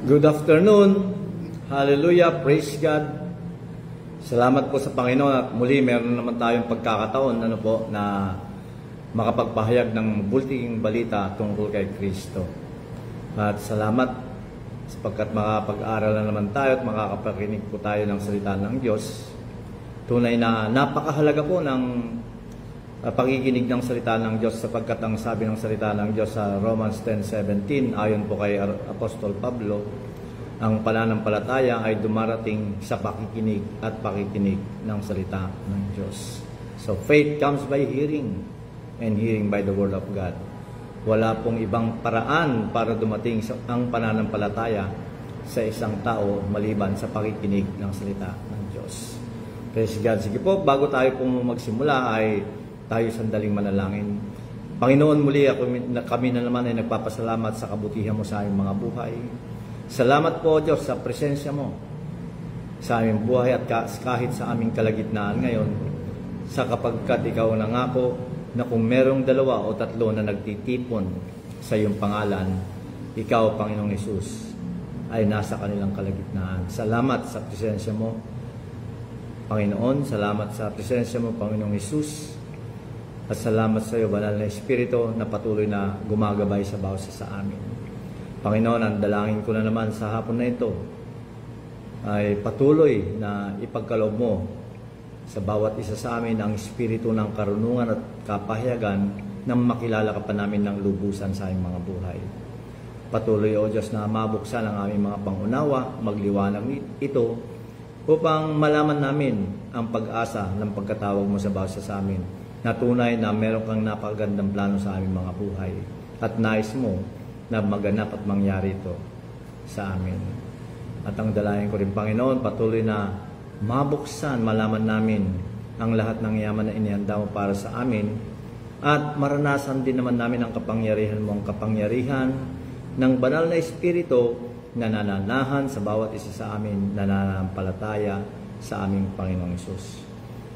Good afternoon. Hallelujah. Praise God. Salamat po sa Panginoon at muli meron naman tayong pagkakataon na makapagpahayag ng bulting balita tungkol kay Kristo. At salamat sapagkat makapag-aral na naman tayo at makakapakinig po tayo ng salita ng Diyos. Tunay na napakahalaga po ng pakikinig ng salita ng Diyos sapagkat ang sabi ng salita ng Diyos sa Romans 10:17 ayon po kay Apostol Pablo, ang pananampalataya ay dumarating sa pakikinig at pakikinig ng salita ng Diyos. So faith comes by hearing and hearing by the word of God. Wala pong ibang paraan para dumating ang pananampalataya sa isang tao maliban sa pakikinig ng salita ng Diyos. Praise God. Sige po, bago tayo pong magsimula ay tayo sandaling manalangin. Panginoon, muli kami na naman ay nagpapasalamat sa kabutihan mo sa aming mga buhay. Salamat po, Diyos, sa presensya mo sa aming buhay at kahit sa aming kalagitnaan ngayon, sa kapagkat ikaw nangako na kung merong 2 o 3 na nagtitipon sa iyong pangalan, ikaw, Panginoong Hesus, ay nasa kanilang kalagitnaan. Salamat sa presensya mo, Panginoon. Salamat sa presensya mo, Panginoong Hesus. At salamat sa iyo, Banal na Espiritu, na patuloy na gumagabay sa bawat isa sa amin. Panginoon, ang dalangin ko na naman sa hapon na ito ay patuloy na ipagkaloob mo sa bawat isa sa amin ang espiritu ng karunungan at kapahayagan nang makilala ka pa namin ng lubusan sa aming mga buhay. Patuloy, O Diyos, na mabuksan ang aming mga pangunawa, magliwanag ito upang malaman namin ang pag-asa ng pagkatawag mo sa bawat isa sa amin, na tunay na meron kang napakagandang plano sa aming mga buhay at nais mo na maganap at mangyari ito sa amin. At ang dalangin ko rin, Panginoon, patuloy na mabuksan, malaman namin ang lahat ng yaman na inihanda mo para sa amin at maranasan din naman namin ang kapangyarihan mo, ang kapangyarihan ng Banal na Espiritu na nananahan sa bawat isa sa amin, nananampalataya sa aming Panginoong Hesus.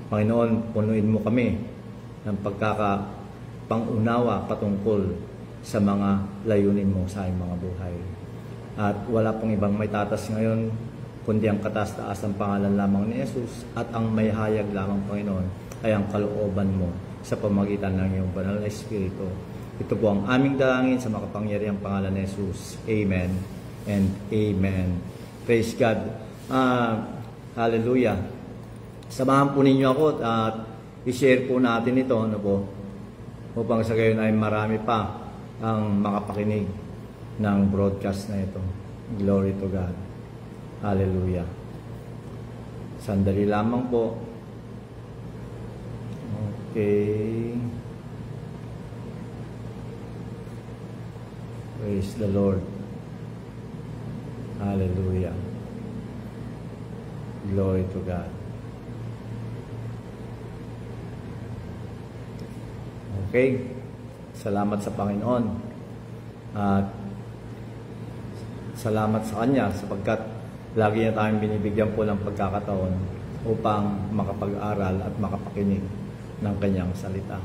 Panginoon, punuin mo kami ng pagkakapangunawa patungkol sa mga layunin mo sa aming mga buhay. At wala pong ibang may tatas ngayon, kundi ang kataas-taas ng pangalan lamang ni Jesus at ang may hayag lamang, Panginoon, ay ang kalooban mo sa pamagitan ng iyong Banal na Espiritu. Ito po ang aming dalangin sa makapangyarihang pangalan ni Jesus. Amen and Amen. Praise God. Hallelujah. Samahan po ninyo ako at i-share po natin ito, upang sa gayon ay marami pa ang makapakinig ng broadcast na ito. Glory to God. Hallelujah. Sandali lamang po. Okay. Praise the Lord. Hallelujah. Glory to God. Okay, salamat sa Panginoon at salamat sa Kanya sapagkat lagi niya tayong binibigyan po ng pagkakataon upang makapag-aral at makapakinig ng Kanyang salita.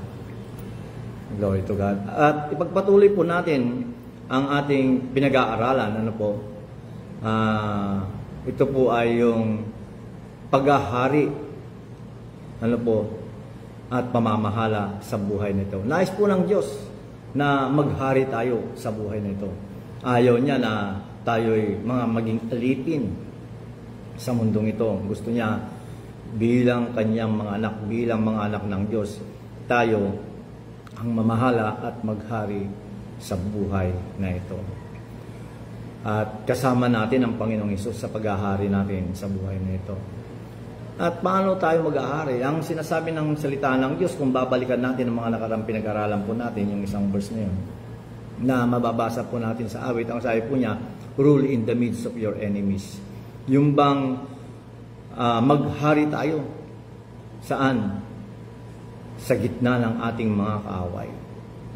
Glory to God. At ipagpatuloy po natin ang ating pinag-aaralan. Ito po ay yung paghahari at pamamahala sa buhay nito. Nais po ng Diyos na maghari tayo sa buhay nito. Ayaw niya na tayo'y maging alipin sa mundong ito. Gusto niya bilang kanyang mga anak, bilang mga anak ng Diyos, tayo ang mamahala at maghari sa buhay na ito. At kasama natin ang Panginoong Hesus sa paghahari natin sa buhay na ito. At paano tayo mag-ahari? Ang sinasabi ng salita ng Diyos, kung babalikan natin ang mga nakarang pinag-aralan po natin, yung isang verse na yun, na mababasa po natin sa awit, ang sabi po niya, rule in the midst of your enemies. Yung bang maghari tayo, saan? Sa gitna ng ating mga kaaway.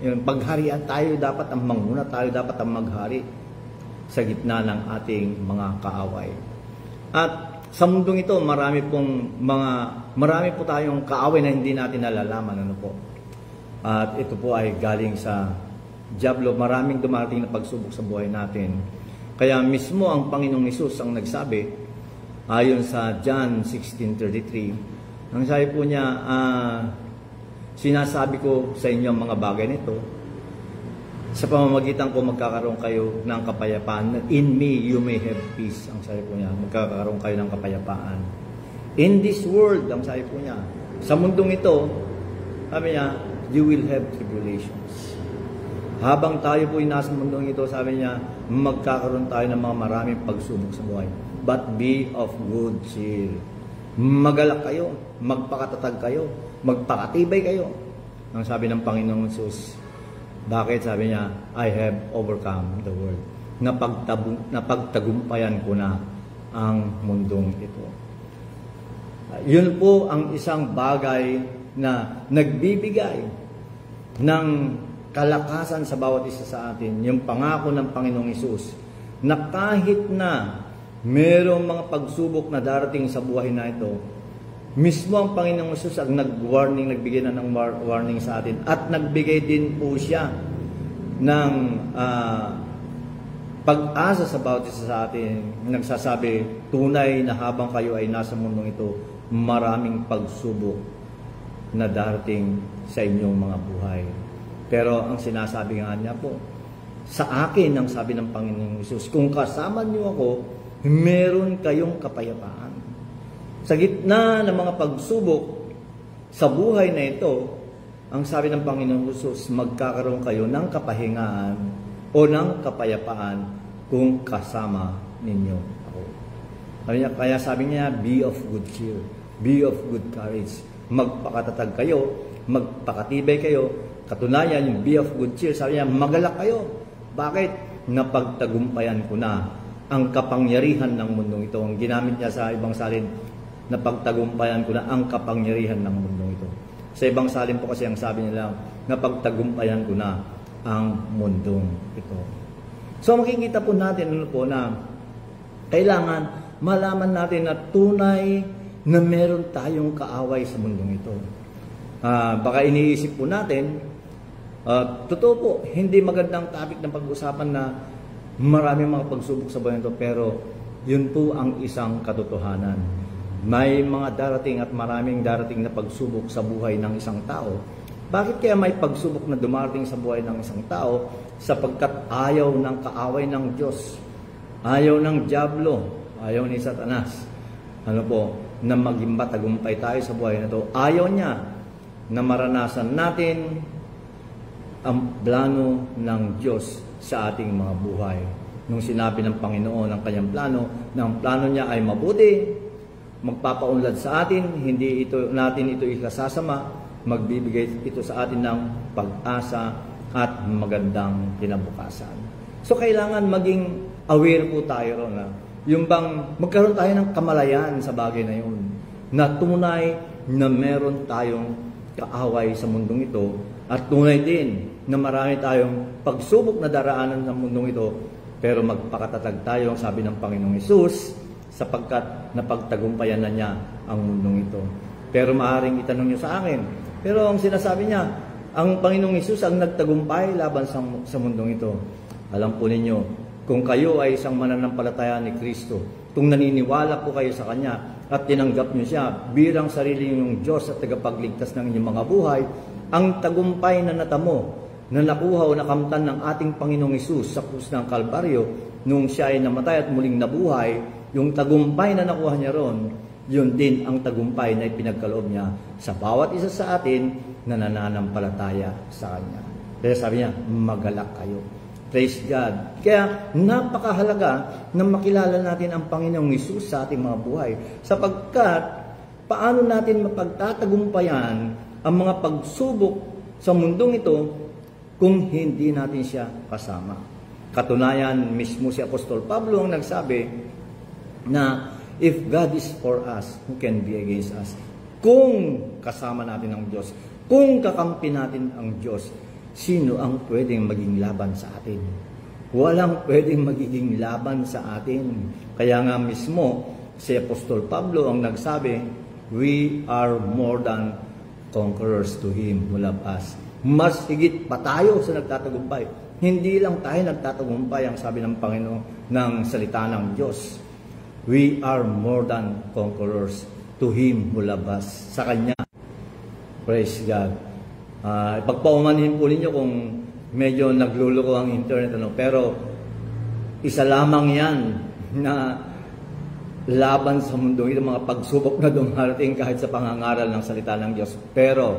Yung pagharian tayo, dapat ang manguna, tayo dapat ang maghari sa gitna ng ating mga kaaway. At sa mundong ito, marami po tayong kaaway na hindi natin nalalaman. At ito po ay galing sa Diablo. Maraming dumarating na pagsubok sa buhay natin Kaya mismo ang Panginoong Hesus ang nagsabi, ayon sa John 16:33, ang sabi po niya, sinasabi ko sa inyo ang mga bagay nito, sa pamamagitan ko magkakaroon kayo ng kapayapaan. In me, you may have peace. Ang sabi po niya, magkakaroon kayo ng kapayapaan. In this world, ang sabi po niya, sa mundong ito, sabi niya, you will have tribulations. Habang tayo po ay nasa mundong ito, sabi niya, magkakaroon tayo ng mga maraming pagsubok sa buhay. But be of good cheer. Magalak kayo, magpakatatag kayo, magpakatibay kayo. Ang sabi ng Panginoong Hesus. Bakit? Sabi niya, I have overcome the world. Napagtagumpayan ko na ang mundong ito. Yun po ang isang bagay na nagbibigay ng kalakasan sa bawat isa sa atin. Yung pangako ng Panginoong Hesus na kahit na mayroong mga pagsubok na darating sa buhay na ito, mismo ang Panginoong Hesus ang nag-warning, nagbigay na ng warning sa atin. At nagbigay din po siya ng pag-asa sa bawat isa sa atin. Nagsasabi, tunay na habang kayo ay nasa mundong ito, maraming pagsubok na darating sa inyong mga buhay. Pero ang sinasabi nga niya po, sa akin, ang sabi ng Panginoong Hesus, kung kasama niyo ako, meron kayong kapayapaan. Sa gitna ng mga pagsubok sa buhay na ito, ang sabi ng Panginoong Hesus, magkakaroon kayo ng kapahingaan o ng kapayapaan kung kasama ninyo ako. Kaya sabi niya, be of good cheer, be of good courage. Magpakatatag kayo, magpakatibay kayo. Katunayan, yung be of good cheer, sabi niya, magalak kayo. Bakit? Napagtagumpayan ko na ang kapangyarihan ng mundong ito. Ang ginamit niya sa ibang salin, napagtagumpayan ko na ang kapangyarihan ng mundong ito. Sa ibang salin po kasi ang sabi nila, napagtagumpayan ko na ang mundong ito. So makikita po natin na kailangan malaman natin na tunay na meron tayong kaaway sa mundong ito. Baka iniisip po natin, totoo po, hindi magandang topic ng pag-usapan na maraming mga pagsubok sa buhay nito, pero yun po ang isang katotohanan. May mga darating at maraming darating na pagsubok sa buhay ng isang tao. Bakit kaya may pagsubok na dumarating sa buhay ng isang tao? Sapagkat ayaw ng kaaway ng Diyos, ayaw ng Diablo, ayaw ni Satanas, na maging matagumpay tayo sa buhay na ito. Ayaw niya na maranasan natin ang plano ng Diyos sa ating mga buhay. Nung sinabi ng Panginoon ang kanyang plano, na ang plano niya ay mabuti, magpapaunlad sa atin, hindi natin ito ikasasama, magbibigay ito sa atin ng pag-asa at magandang kinabukasan. So kailangan maging aware po tayo ron na yung bang magkaroon tayo ng kamalayan sa bagay na yun, na tunay na meron tayong kaaway sa mundong ito, at tunay din na marami tayong pagsubok na daraanan ng mundong ito, pero magpakatatag tayo, ang sabi ng Panginoong Hesus, sapagkat napagtagumpayan na niya ang mundong ito. Pero maaaring itanong niyo sa akin, pero ang sinasabi niya, ang Panginoong Hesus ang nagtagumpay laban sa mundong ito. Alam po ninyo, kung kayo ay isang mananampalataya ni Kristo, kung naniniwala po kayo sa Kanya at tinanggap niyo siya bilang sarili niyong Diyos at tagapagligtas ng inyong mga buhay, ang tagumpay na natamo, na nakuha o nakamtan ng ating Panginoong Hesus sa krus ng Kalbaryo, nung siya ay namatay at muling nabuhay, yung tagumpay na nakuha niya ron, yun din ang tagumpay na ipinagkaloob niya sa bawat isa sa atin na nananampalataya sa Kanya. Kaya sabi niya, magalak kayo. Praise God. Kaya napakahalaga na makilala natin ang Panginoong Hesus sa ating mga buhay. Sapagkat paano natin mapagtatagumpayan ang mga pagsubok sa mundong ito kung hindi natin siya kasama. Katunayan, mismo si Apostol Pablo ang nagsabi na if God is for us, who can be against us? Kung kasama natin ang Diyos, kung kakampi natin ang Diyos, sino ang pwedeng maging laban sa atin? Walang pwedeng magiging laban sa atin. Kaya nga mismo, si Apostol Pablo ang nagsabi, we are more than conquerors to Him who loved us. Mas higit pa tayo sa nagtatagumpay Hindi lang tayo nagtatagumpay, ang sabi ng Panginoon ng salita ng Diyos. We are more than conquerors to Him who loves us. Sa Kanya. Praise God. Ipagpaumanhin po ninyo kung medyo nagluloko ang internet, pero isa lamang yan na laban sa mundo, ito mga pagsubok na dumarating kahit sa pangangaral ng salita ng Diyos. Pero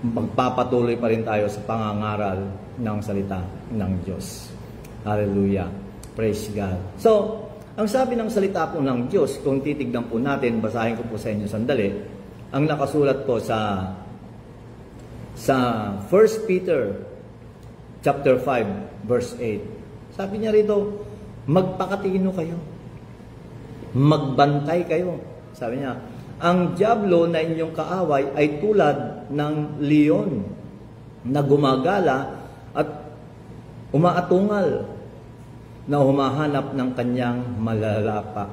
magpapatuloy pa rin tayo sa pangangaral ng salita ng Diyos. Hallelujah. Praise God. So, ang sabi ng salita po ng Diyos, kung titignan po natin, basahin ko po sa inyo sandali, ang nakasulat po sa 1 Peter chapter 5 verse 8. Sabi niya rito, magpakatino kayo. Magbantay kayo. Sabi niya, ang dyablo na inyong kaaway ay tulad ng leon na gumagala at umaatungal na humahanap ng kanyang malalapa.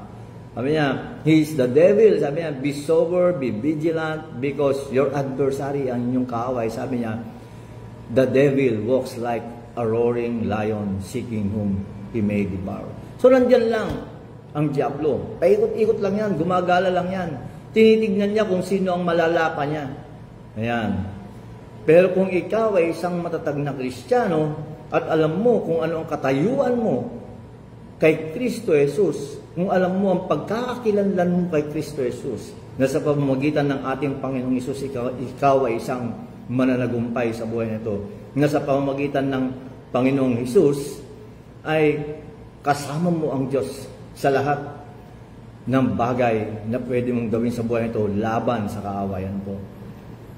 Sabi niya, he is the devil. Sabi niya, be sober, be vigilant, because your adversary, ang inyong kaaway, sabi niya, the devil walks like a roaring lion seeking whom he may devour. So, nandyan lang ang dyablo. Paikot-ikot lang yan, gumagala lang yan. Tinitignan niya kung sino ang malalapa niya. Ayan. Pero kung ikaw ay isang matatag na Kristiyano at alam mo kung ano ang katayuan mo kay Kristo Jesus, kung alam mo ang pagkakakilanlan mo kay Kristo Jesus, na sa pamamagitan ng ating Panginoong Hesus, ikaw ay isang mananagumpay sa buhay nito, na sa pamamagitan ng Panginoong Hesus, ay kasama mo ang Diyos sa lahat ng bagay na pwede mong gawin sa buhay nito laban sa kaawayan po.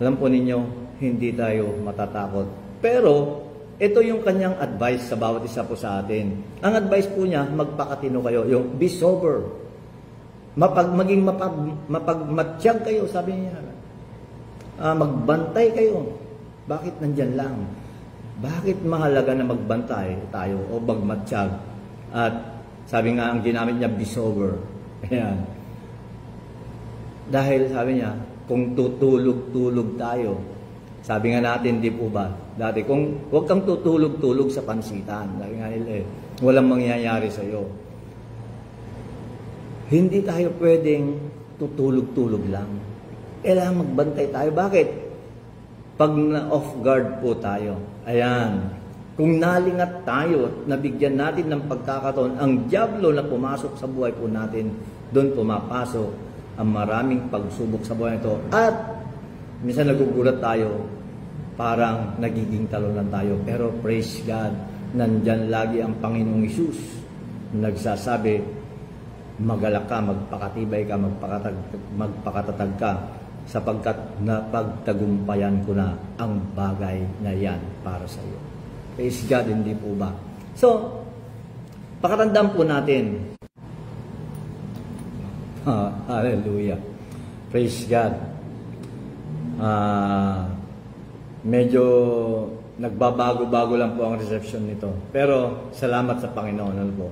Alam po ninyo, hindi tayo matatakot. Pero, ito yung kanyang advice sa bawat isa po sa atin. Ang advice po niya, magpakatino kayo. Yung be sober. Maging mapagmatsyag kayo, sabi niya. Magbantay kayo. Bakit nandyan lang? Bakit mahalaga na magbantay tayo o magmatsyag? At sabi nga, ang ginamit niya, be sober. Ayan. Dahil sabi niya, kung tutulog-tulog tayo, sabi nga natin, di po ba? Dati, kung huwag kang tutulog-tulog sa pansitan. Sabi nga nila walang mangyayari sa iyo. Hindi tayo pwedeng tutulog-tulog lang. Kailangan magbantay tayo. Bakit? Pag na-off guard po tayo. Ayan. Kung nalingat tayo at nabigyan natin ng pagkakataon, ang dyablo na pumasok sa buhay po natin, doon pumapasok ang maraming pagsubok sa buhay nito. At minsan nagugulat tayo, parang nagiging talunan tayo. Pero praise God, nandyan lagi ang Panginoong Hesus. Nagsasabi, magalak ka, magpakatibay ka, magpakatatag ka, sapagkat napagtagumpayan ko na ang bagay na yan para sa iyo. Praise God, hindi po ba? So, pakatandaan po natin. Hallelujah. Praise God. Medyo nagbabago-bago lang po ang reception nito. Pero salamat sa Panginoon. Ano po?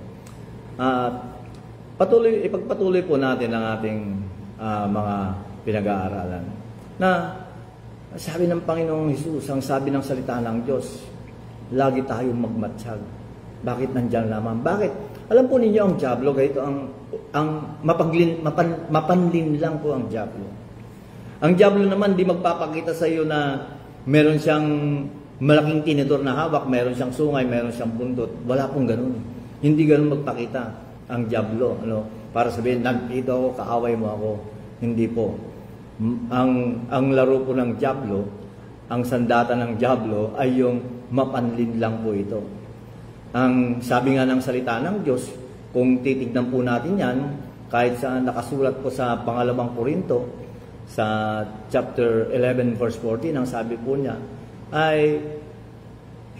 Ipagpatuloy po natin ang ating mga pinag-aaralan. Na sabi ng Panginoong Hesus, ang sabi ng salita ng Diyos, lagi tayong magmatsyag. Bakit nandyan naman? Bakit? Alam po ninyo ang dyablo, ganito ang mapanlin lang po ang dyablo. Ang dyablo naman di magpapakita sa iyo na meron siyang malaking tinidor na hawak, meron siyang sungay, meron siyang buntot. Wala pong ganun. Hindi ganun magpakita ang dyablo. Para sabihin, nandito ako, kaaway mo ako. Hindi po. Ang laro po ng dyablo, ang sandata ng dyablo ay yung mapanlin lang po ito. Ang sabi nga ng salita ng Diyos, kung titignan po natin yan, kahit sa nakasulat po sa pangalawang Korinto, sa chapter 11 verse 14, ang sabi po niya ay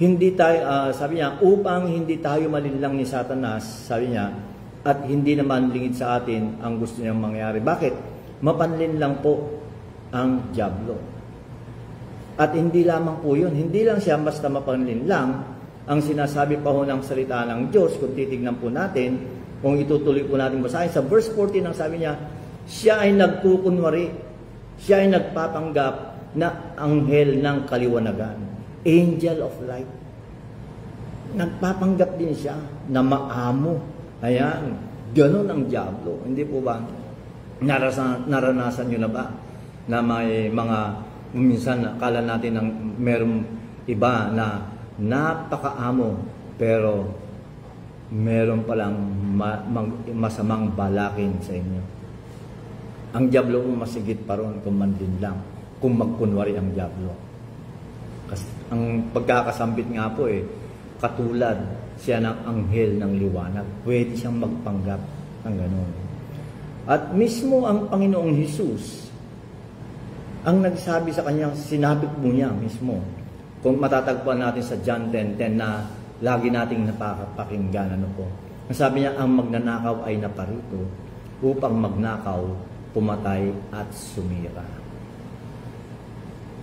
hindi tayo, sabi niya, upang hindi tayo malinlang ni Satanas, sabi niya, at hindi naman lingid sa atin ang gusto niyang mangyari. Bakit? Mapanlin lang po ang dyablo. At hindi lamang po yun, hindi lang siya basta mapanlin lang. Ang sinasabi pa ho ng salita ng Diyos, kung titignan po natin, kung itutuloy po natin basahin, sa verse 14, ang sabi niya, siya ay nagkukunwari, siya ay nagpapanggap na anghel ng kaliwanagan. angel of light. Nagpapanggap din siya na maamo. Ayan, ganun ang diablo. Hindi po ba? Naranasan nyo na ba na may mga, minsan akala natin ng merong iba na napakaamo, pero meron palang masamang balakin sa inyo. Ang diablo kung masigit pa ron kung mandin lang, kung magkunwari ang diablo. Kasi ang pagkakasambit nga po katulad siya ng anghel ng liwanag. Pwede siyang magpanggap ng gano'n. At mismo ang Panginoong Hesus, ang nagsabi sa kanya, sinabit mo niya mismo. Kung matatagpuan natin sa John 10:10 na lagi nating napakapakinggan, ang sabi niya, ang magnanakaw ay naparito upang magnakaw, pumatay at sumira.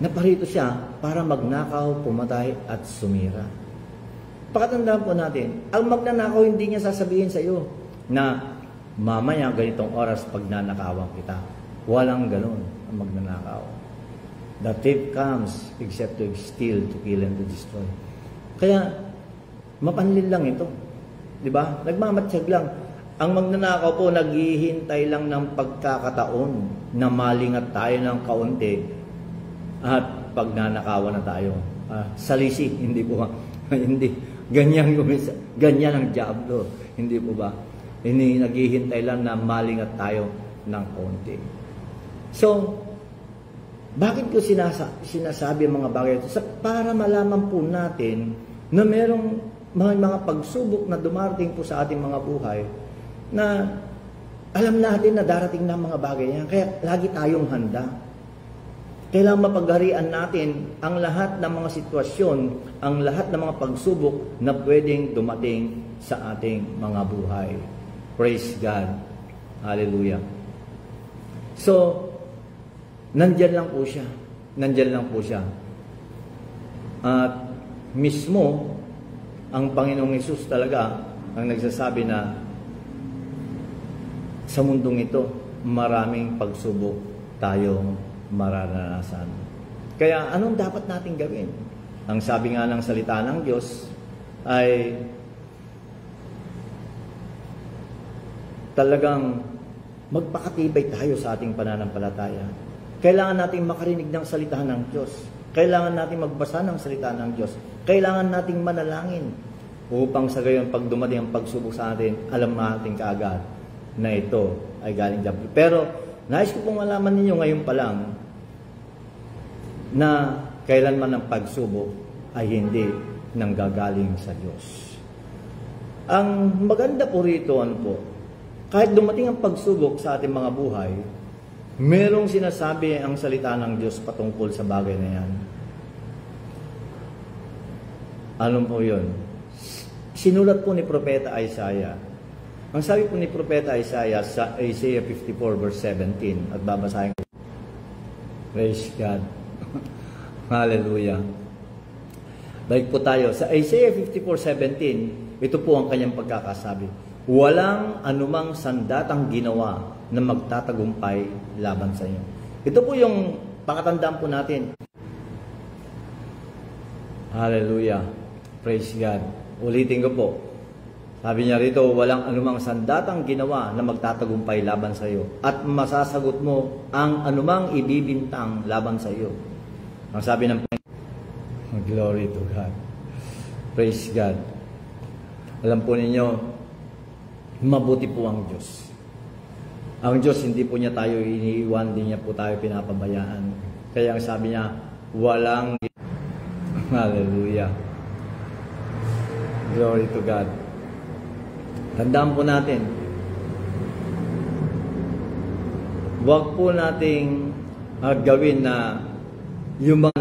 Naparito siya para magnakaw, pumatay at sumira. Pakatandaan po natin, ang magnanakaw hindi niya sasabihin sa iyo na mamaya ganitong oras pag nanakawan kita. Walang ganun ang magnanakaw. The thief comes except to steal, to kill, and to destroy. Kaya, mapanlil lang ito. Diba? Nagmamatsyag lang. Ang magnanakaw po, naghihintay lang ng pagkakataon na malingat tayo ng kaunti at pag nanakawan na tayo. Salisi, hindi po. Hindi. Ganyan ang diablo. Hindi po ba? Naghihintay lang na malingat tayo ng kaunti. So, bakit ko sinasabi ang mga bagay ito? Para malaman po natin na merong mga pagsubok na dumarating po sa ating mga buhay na alam natin na darating na mga bagay yan. Kaya lagi tayong handa. Kailangan mapagharian natin ang lahat ng mga sitwasyon, ang lahat ng mga pagsubok na pwedeng dumating sa ating mga buhay. Praise God. Hallelujah. So, nandyan lang po siya. Nandyan lang po siya. At mismo, ang Panginoong Hesus talaga ang nagsasabi na sa mundong ito, maraming pagsubok tayong mararanasan. Kaya anong dapat natin gawin? Ang sabi nga ng salita ng Diyos ay talagang magpakatibay tayo sa ating pananampalataya. Kailangan nating makarinig ng salita ng Diyos. Kailangan nating magbasa ng salita ng Diyos. Kailangan nating manalangin upang sa gayon pag dumating ang pagsubok sa atin, alam natin kaagad na ito ay galing diablo. Pero nais ko pong malaman ninyo ngayon pa lang na kailanman ang pagsubok ay hindi nanggagaling sa Diyos. Ang maganda po rito, kahit dumating ang pagsubok sa ating mga buhay, merong sinasabi ang salita ng Diyos patungkol sa bagay na yan. Ano po yun? Sinulat po ni Propeta Isaiah. Ang sabi po ni Propeta Isaiah sa Isaiah 54 verse 17 at babasahin ko. Praise God. Hallelujah. Balik po tayo. Sa Isaiah 54:17, ito po ang kanyang pagkakasabi. Walang anumang sandatang ginawa na magtatagumpay laban sa iyo. Ito po yung pakatandaan po natin. Hallelujah. Praise God. Ulitin ko po. Sabi niya rito, walang anumang sandatang ginawa na magtatagumpay laban sa iyo. At masasagot mo ang anumang ibibintang laban sa iyo. Ang sabi ng Panginoon, glory to God. Praise God. Alam po ninyo, mabuti po ang Diyos. Ang Diyos, hindi po niya tayo iniiwan, hindi niya po tayo pinapabayaan. Kaya ang sabi niya, walang hallelujah. Glory to God. Tandaan po natin, huwag po nating gawin na yung mga